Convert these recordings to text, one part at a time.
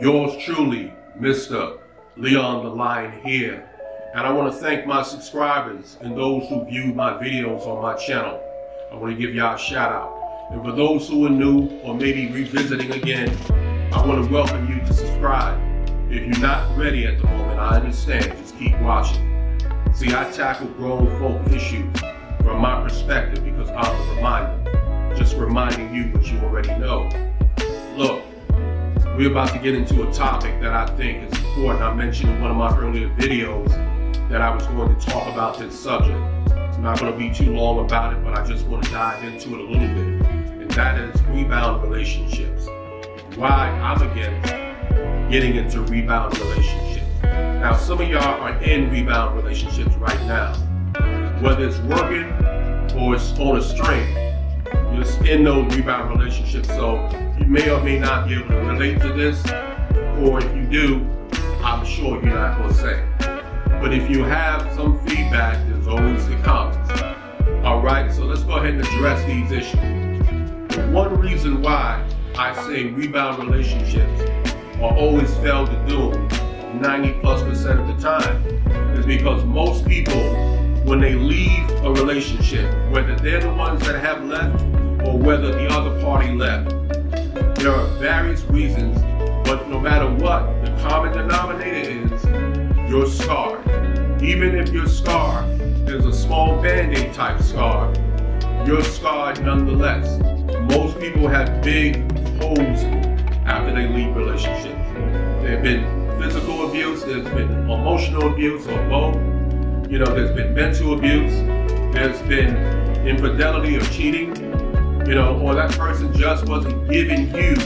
Yours truly, Mr. Leon the Lion here. And I want to thank my subscribers and those who view my videos on my channel. I want to give y'all a shout out. And for those who are new or maybe revisiting again, I want to welcome you to subscribe. If you're not ready at the moment, I understand. Just keep watching. See, I tackle grown folk issues from my perspective because I'm a reminder. Just reminding you what you already know. Look, we're about to get into a topic that I think is important. I mentioned in one of my earlier videos that I was going to talk about this subject. I'm not going to be too long about it, but I just want to dive into it a little bit. And that is rebound relationships. Why I'm against getting into rebound relationships. Now, some of y'all are in rebound relationships right now. Whether it's working or it's on a string, you're just in those rebound relationships. So you may or may not be able to relate to this, or if you do, I'm sure you're not going to say. But if you have some feedback, there's always the comments. All right, so let's go ahead and address these issues. One reason why I say rebound relationships are always failed to do 90+% of the time is because most people, when they leave a relationship, whether they're the ones that have left or whether the other party left, there are various reasons, but no matter what, the common denominator is you're scarred. Even if your scar is a small Band-Aid type scar, you're scarred nonetheless. Most people have big holes after they leave relationships. There have been physical abuse, there's been emotional abuse, or both. You know, there's been mental abuse, there's been infidelity or cheating, you know, or that person just wasn't giving you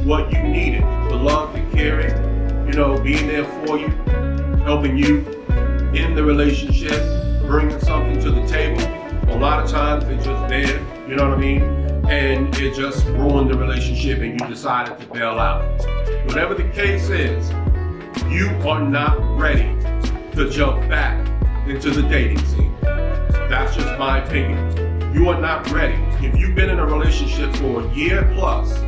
what you needed. The love, the caring, you know, being there for you, helping you in the relationship, bringing something to the table. A lot of times they're just there, you know what I mean? And it just ruined the relationship and you decided to bail out. Whatever the case is, you are not ready to jump back into the dating scene. That's just my opinion. You are not ready. If you've been in a relationship for a year plus,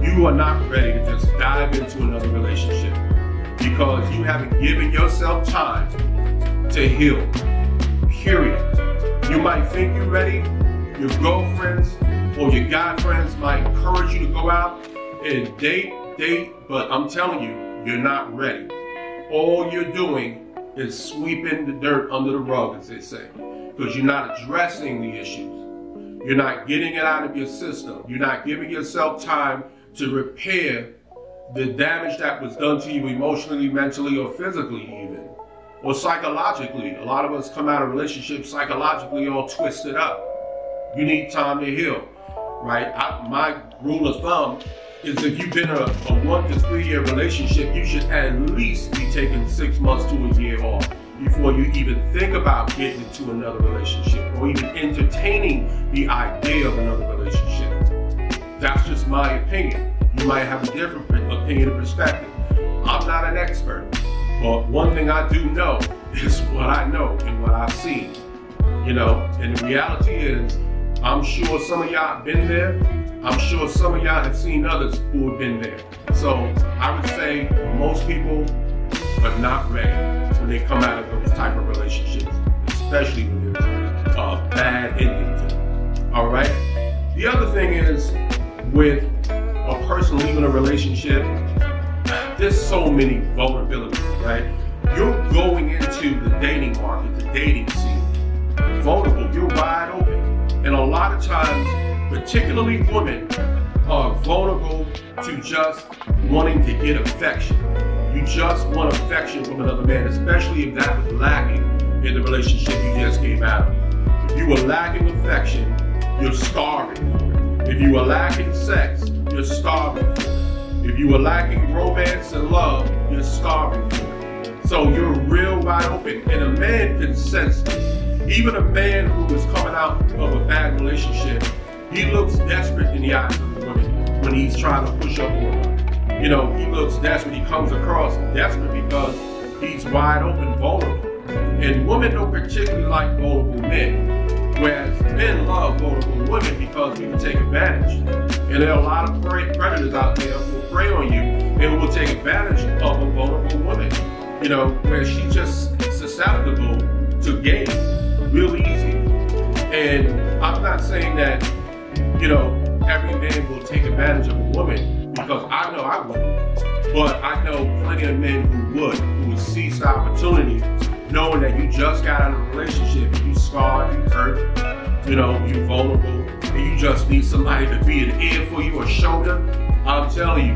you are not ready to just dive into another relationship because you haven't given yourself time to heal, period. You might think you're ready. Your girlfriends or your guy friends might encourage you to go out and date, but I'm telling you, you're not ready. All you're doing is sweeping the dirt under the rug, as they say, because you're not addressing the issues. You're not getting it out of your system. You're not giving yourself time to repair the damage that was done to you emotionally, mentally, or physically even, or psychologically. A lot of us come out of relationships psychologically all twisted up. You need time to heal, right? My rule of thumb is if you've been in a 1 to 3 year relationship, you should at least be taking 6 months to a year off before you even think about getting into another relationship or even entertaining the idea of another relationship. That's just my opinion. You might have a different opinion and perspective. I'm not an expert, but one thing I do know is what I know and what I've seen. You know, and the reality is, I'm sure some of y'all have been there. I'm sure some of y'all have seen others who have been there. So I would say most people are not ready when they come out of those type of relationships, especially when there's a bad ending to them. All right? The other thing is, with a person leaving a relationship, there's so many vulnerabilities, right? You're going into the dating market, the dating scene, vulnerable, you're wide open. And a lot of times, particularly women, are vulnerable to just wanting to get affection. You just want affection from another man, especially if that was lacking in the relationship you just came out of. If you were lacking affection, you're starving for it. If you were lacking sex, you're starving for it. If you were lacking romance and love, you're starving for it. So you're real wide open, and a man can sense this. Even a man who is coming out of a bad relationship, he looks desperate in the eyes of the woman when he's trying to push up on her. You know, he looks desperate, he comes across desperate because he's wide open, vulnerable. And women don't particularly like vulnerable men, whereas men love vulnerable women because we can take advantage. And there are a lot of predators out there who will prey on you and who will take advantage of a vulnerable woman, you know, where she's just susceptible to game real easy. And I'm not saying that, you know, every man will take advantage of a woman, because I know I wouldn't. But I know plenty of men who would seize the opportunity, knowing that you just got out of a relationship, and you scarred, you hurt, you know, you're vulnerable, and you just need somebody to be an ear for you, a shoulder. I'm telling you,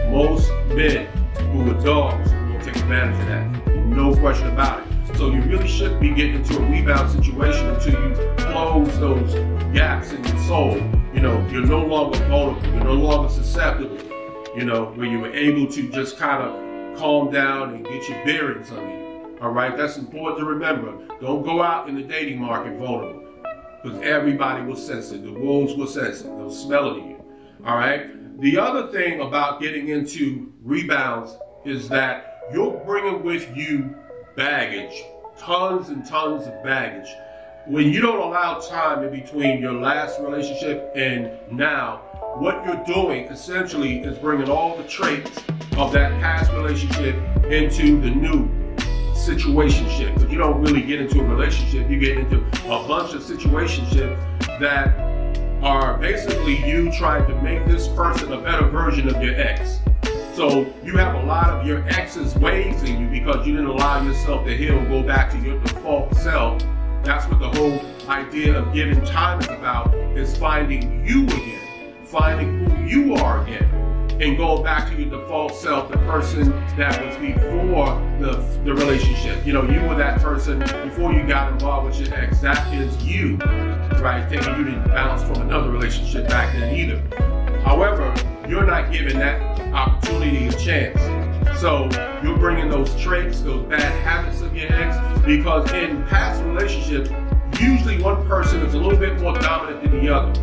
most men who are dogs will take advantage of that. No question about it. So you really shouldn't be getting into a rebound situation until you close those gaps in your soul. You know, you're no longer vulnerable, you're no longer susceptible, you know, where you were able to just kind of calm down and get your bearings under you. All right, that's important to remember. Don't go out in the dating market vulnerable, because everybody will sense it. The wolves will sense it. They'll smell it in you. All right. The other thing about getting into rebounds is that you're bringing with you baggage, tons and tons of baggage. When you don't allow time in between your last relationship and now, what you're doing essentially is bringing all the traits of that past relationship into the new situationship. Because you don't really get into a relationship, you get into a bunch of situationships that are basically you trying to make this person a better version of your ex. So you have a lot of your ex's ways in you because you didn't allow yourself to heal and go back to your default self. That's what the whole idea of giving time is about, is finding you again, finding who you are again, and going back to your default self, the person that was before the relationship. You know, you were that person before you got involved with your ex. That is you, right? Thinking you didn't bounce from another relationship back then either. However, you're not giving that opportunity a chance. So you're bringing those traits, those bad habits of your ex, because in past relationships, usually one person is a little bit more dominant than the other.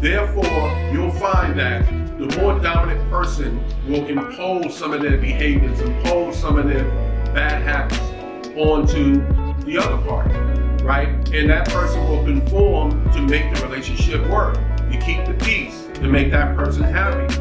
Therefore, you'll find that the more dominant person will impose some of their behaviors, impose some of their bad habits onto the other party, right? And that person will conform to make the relationship work, to keep the peace, to make that person happy,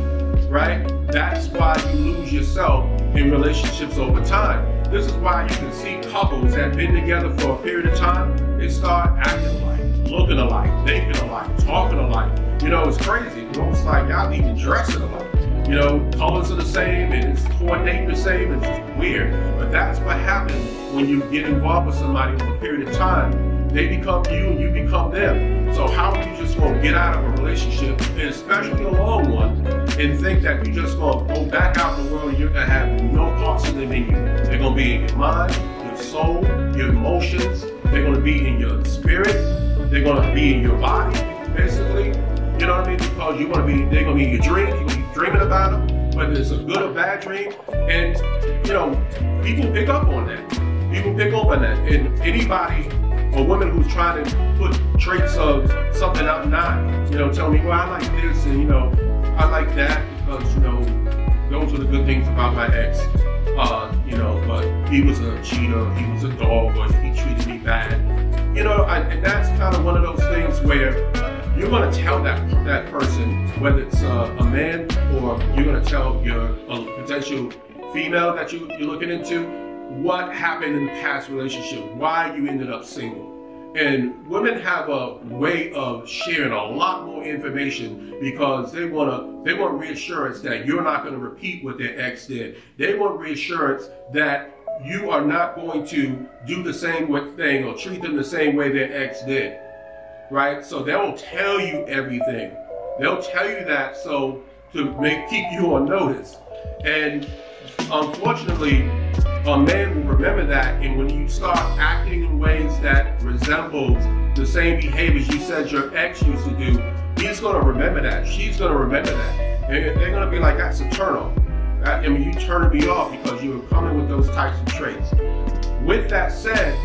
right? That's why you lose yourself in relationships over time. This is why you can see couples that have been together for a period of time, they start acting alike, looking alike, thinking alike, talking alike. You know, it's crazy. It's almost like y'all even dressing alike. You know, colors are the same and it's coordinating the same. It's just weird. But that's what happens when you get involved with somebody for a period of time. They become you and you become them. So how are you just going to get out of a relationship, and especially a long one, and think that you're just going to go back out in the world and you're going to have no parts of them in you? They're going to be in your mind, your soul, your emotions. They're going to be in your spirit. They're going to be in your body, basically. You know what I mean? Because they're going to be in your dreams. You're going to be dreaming about them, whether it's a good or bad dream. And, you know, people pick up on that. People pick up on that. And anybody, a woman who's trying to put traits of something I'm not, you know, tell me, well, I like this and, you know, I like that because, you know, those are the good things about my ex. You know, but he was a cheater, he was a dog, or he treated me bad. You know, and that's kind of one of those things where you're going to tell that person, whether it's a man or you're going to tell your potential female that you're looking into, what happened in the past relationship, why you ended up single. And women have a way of sharing a lot more information because they want reassurance that you're not going to repeat what their ex did. They want reassurance that you are not going to do the same thing or treat them the same way their ex did, right? So they'll tell you everything. They'll tell you that so to keep you on notice. And unfortunately, a man will remember that, and when you start acting in ways that resembles the same behaviors you said your ex used to do, he's going to remember that. She's going to remember that. And they're going to be like, that's a turn off. I mean, you turned me off because you were coming with those types of traits. With that said,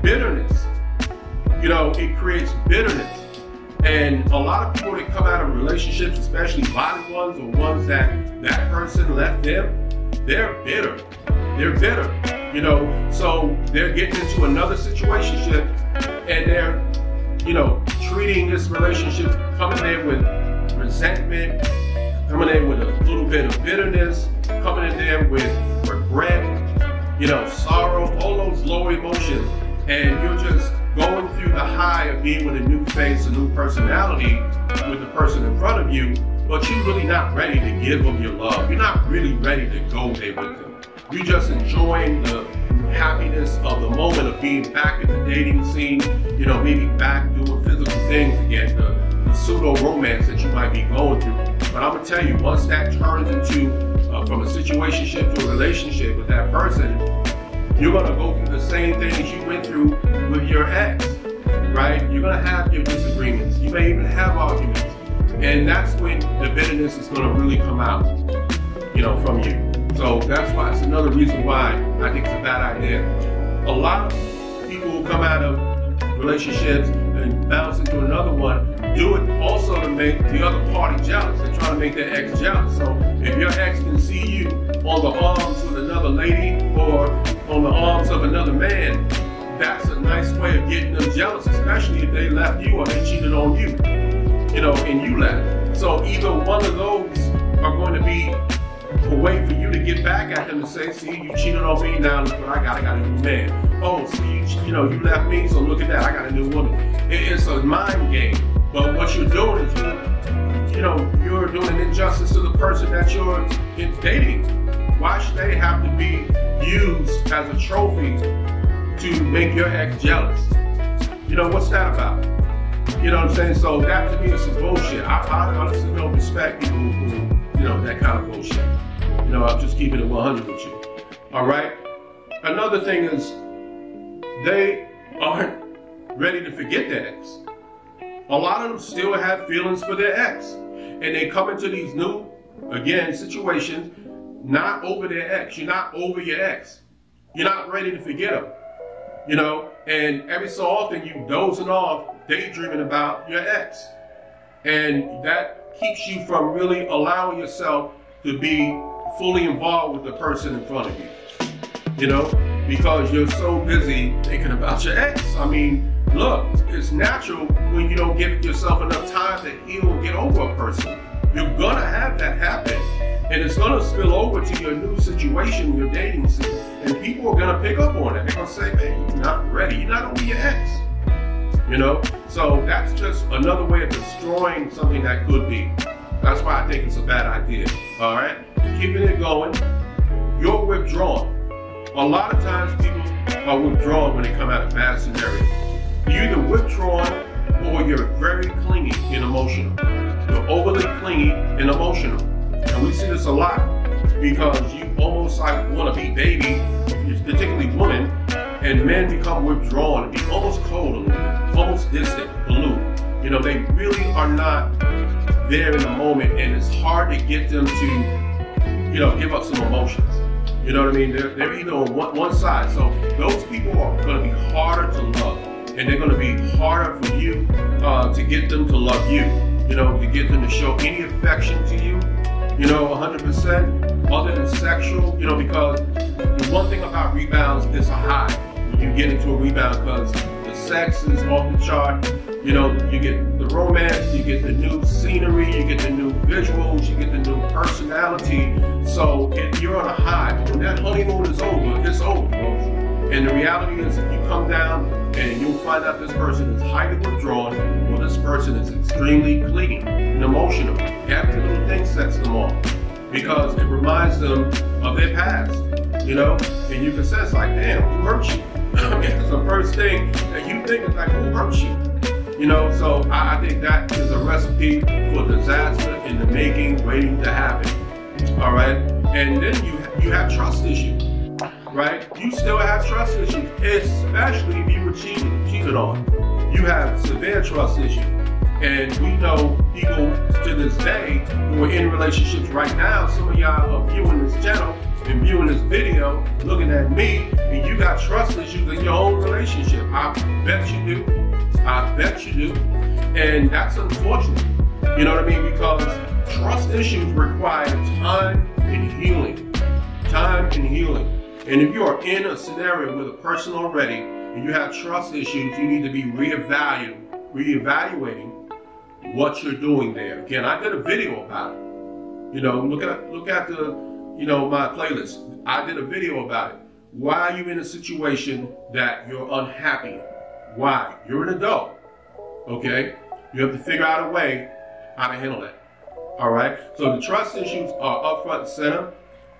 bitterness, you know, it creates bitterness. And a lot of people that come out of relationships, especially violent ones or ones that person left them, they're bitter. They're bitter, you know, so they're getting into another situationship and they're, you know, treating this relationship, coming there with resentment, coming in with a little bit of bitterness, coming in there with regret, sorrow, all those low emotions, and you're just going through the high of being with a new face, a new personality with the person in front of you, but you're really not ready to give them your love. You're not really ready to go there with them. You're just enjoying the happiness of the moment of being back in the dating scene, maybe back doing physical things again, the pseudo romance that you might be going through. But I'm gonna tell you, once that turns into from a situationship to a relationship with that person, you're gonna go through the same things you went through with your ex, right? You're gonna have your disagreements. You may even have arguments, and that's when the bitterness is gonna really come out, from you. So that's why it's another reason why I think it's a bad idea. A lot of people who come out of relationships and bounce into another one do it also to make the other party jealous. They're trying to make their ex jealous. So if your ex can see you on the arms with another lady or on the arms of another man, that's a nice way of getting them jealous, especially if they left you or they cheated on you, and you left. So either one of those are going to be a way for you to get back at them and say, see, you cheated on me, now look what I got a new man. Oh, see, you left me, so look at that, I got a new woman. It's a mind game. But what you're doing is you're doing an injustice to the person that you're dating. Why should they have to be used as a trophy to make your ex jealous? What's that about? You know what I'm saying? So that to me is some bullshit. I honestly don't respect people who that kind of bullshit. I'm just keeping it 100 with you. All right? Another thing is they aren't ready to forget their ex. A lot of them still have feelings for their ex. And they come into these new, again, situations not over their ex. You're not over your ex. You're not ready to forget them. And every so often you dozing off, daydreaming about your ex. And that keeps you from really allowing yourself to be fully involved with the person in front of you. Because you're so busy thinking about your ex. I mean, look, it's natural when you don't give yourself enough time to heal and get over a person. You're gonna have that happen. And it's gonna spill over to your new situation, your dating scene. And people are gonna pick up on it. They're gonna say, man, you're not ready. You're not over your ex. So that's just another way of destroying something that could be. That's why I think it's a bad idea. All right? Keeping it going. You're withdrawn. A lot of times people are withdrawn when they come out of bad scenarios. You're either withdrawn or you're very clingy and emotional. You're overly clingy and emotional. And we see this a lot because you almost want to be baby, particularly women, and men become withdrawn and be almost cold a little bit, almost distant, aloof. They really are not there in the moment, and it's hard to get them to, give up some emotions. You know what I mean? They're either on one side. So those people are going to be harder to love, and they're going to be harder for you to get them to love you. To get them to show any affection to you. 100%, other than sexual. Because the one thing about rebounds is a high. When you get into a rebound, because the sex is off the chart. You get the romance, you get the new scenery, you get the new visuals, you get the new personality. So you're on a high. But when that honeymoon is over, it's over, folks. And the reality is, if you come down and you'll find out this person is highly withdrawn, or this person is extremely clingy and emotional. Every little thing sets them off because it reminds them of their past, and you can sense like, damn, who hurt you? It's the first thing that you think is like, who hurt you? So I think that is a recipe for disaster in the making, waiting to happen. All right? And then you have trust issues, right? You still have trust issues, especially if you were cheated on. You have severe trust issues. And we know people to this day who are in relationships right now. Some of y'all are viewing this channel and viewing this video, looking at me, and you got trust issues in your own relationship. I bet you do. I bet you do. And that's unfortunate. You know what I mean? Because trust issues require time and healing. Time and healing. And if you are in a scenario with a person already and you have trust issues, you need to be reevaluated reevaluating what you're doing there. Again, I did a video about it. You know, look at the, you know, my playlist. I did a video about it. Why are you in a situation that you're unhappy? Why? You're an adult, okay? You have to figure out a way how to handle that, all right? So the trust issues are up front and center,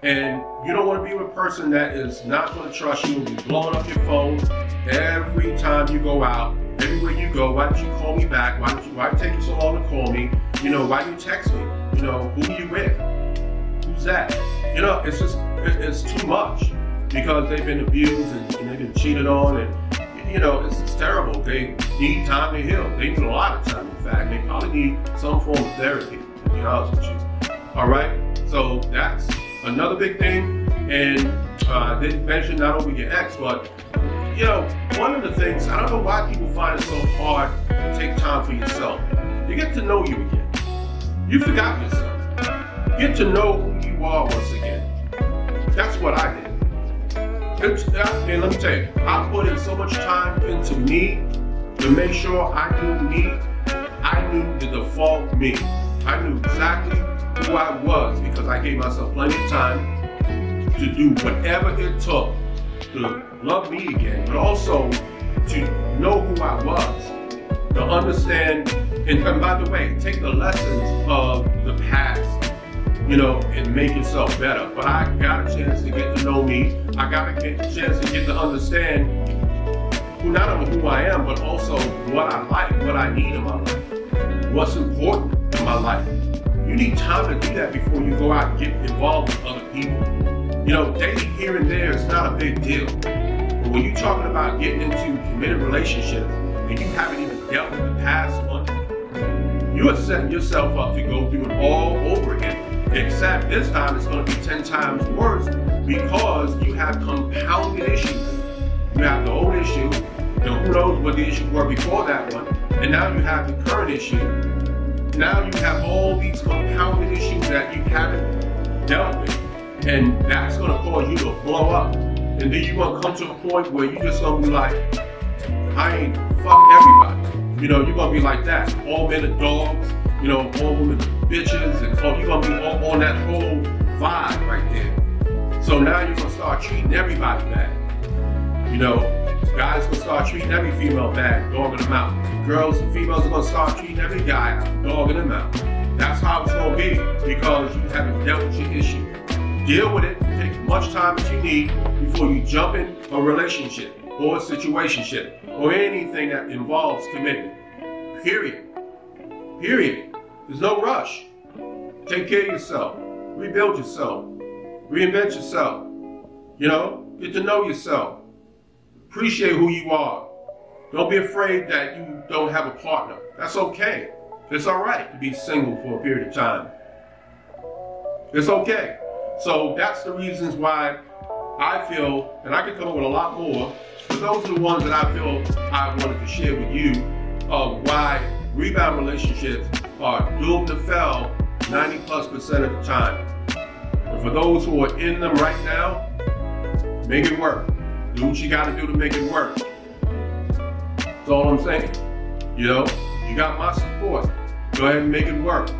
and you don't want to be with a person that is not going to trust you and be blowing up your phone every time you go out, everywhere you go. Why didn't you call me back? Why did it take you so long to call me? You know, why didn't you text me? You know, who are you with? Who's that? You know, it's just, it's too much because they've been abused and they've been cheated on, and, you know, it's terrible. They need time to heal. They need a lot of time, in fact. They probably need some form of therapy, to be honest with you. All right? So that's another big thing. And I didn't mention not only your ex, but, you know, one of the things, I don't know why people find it so hard to take time for yourself. You get to know you again. You forgot yourself. Get to know who you are once again. That's what I did. And let me tell you, I put in so much time into me to make sure I knew me. I knew the default me. I knew exactly who I was because I gave myself plenty of time to do whatever it took to love me again, but also to know who I was, to understand, and by the way, take the lessons of the past, you know, and make yourself better. But I got a chance to get to know me. I got a chance to get to understand not only who I am, but also what I like, what I need in my life, what's important in my life. You need time to do that before you go out and get involved with other people. You know, dating here and there is not a big deal. But when you're talking about getting into committed relationships and you haven't even dealt with the past one, you are setting yourself up to go through it all over again. Except this time it's going to be 10 times worse because you have compounded issues. You have the old issue, and who knows what the issues were before that one, and now you have the current issue. Now you have all these compounded issues that you haven't dealt with, and that's going to cause you to blow up. And then you're going to come to a point where you're just going to be like, I ain't fuck everybody. You know, you're going to be like that. All men are dogs, you know, all women are bitches, and so you're going to be on that whole vibe right there. So now you're going to start treating everybody bad. You know, guys will start treating every female bad, dogging them out. Girls and females are going to start treating every guy out, dogging them out. That's how it's going to be because you haven't dealt with your issue. Deal with it, take as much time as you need before you jump in a relationship or a situationship or anything that involves commitment. Period. Period. There's no rush. Take care of yourself. Rebuild yourself. Reinvent yourself. You know, get to know yourself. Appreciate who you are. Don't be afraid that you don't have a partner. That's okay. It's all right to be single for a period of time. It's okay. So that's the reasons why I feel, and I can come up with a lot more, but those are the ones that I feel I wanted to share with you of why rebound relationships are doomed to fail 90+% of the time. And for those who are in them right now, make it work. Do what you gotta do to make it work. That's all I'm saying. You know, you got my support. Go ahead and make it work.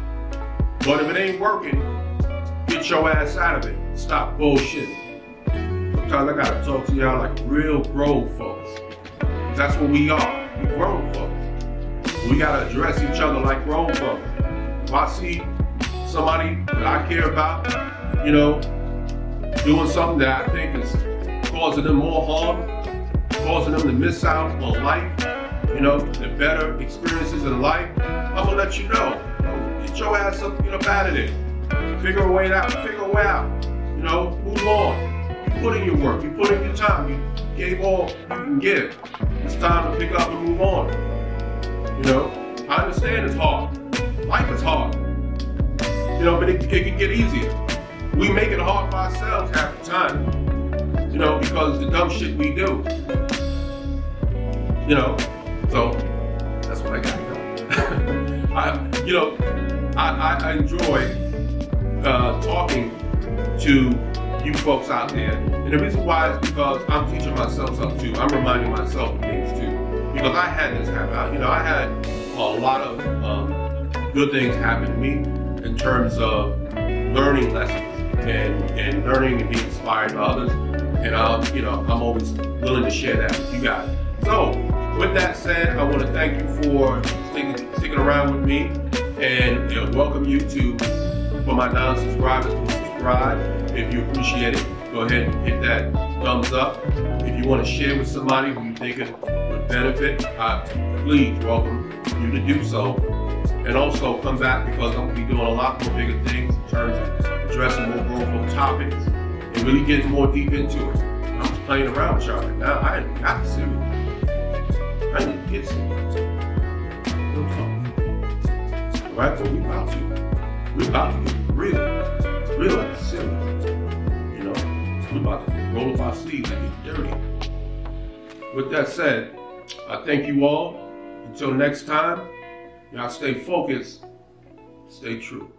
But if it ain't working, get your ass out of it. Stop bullshitting. Sometimes I gotta talk to y'all like real grown folks. That's what we are. We grown folks. We gotta address each other like grown folks. If I see somebody that I care about, you know, doing something that I think is causing them more harm, causing them to miss out on life, you know, the better experiences in life, I'm gonna let you know. Get your ass up, get up out of there. Figure a way out, you know, move on. You put in your work, you put in your time, you gave all you can give. It's time to pick up and move on. You know, I understand it's hard. Life is hard. You know, but it can get easier. We make it hard for ourselves half the time. You know, because the dumb shit we do. You know, so that's what I got to know. I enjoy talking to you folks out there. And the reason why is because I'm teaching myself something too. I'm reminding myself of things too. because I had this happen. I had a lot of good things happen to me in terms of learning lessons and learning and being inspired by others. And I'm always willing to share that with you guys. So with that said, I want to thank you for sticking around with me, and welcome you for my non-subscribers to subscribe. If you appreciate it, go ahead and hit that thumbs up. If you want to share with somebody who you think it would benefit, please welcome you to do so. And also come back, because I'm going to be doing a lot more bigger things in terms of addressing more growth topics and really getting more deep into it. I'm just playing around with y'all right now. I ain't got serious. I need to get serious. Real talk. Alright, so we about to get real and serious. We about to roll up our sleeves and get dirty. With that said, I thank you all. Until next time, y'all stay focused, stay true.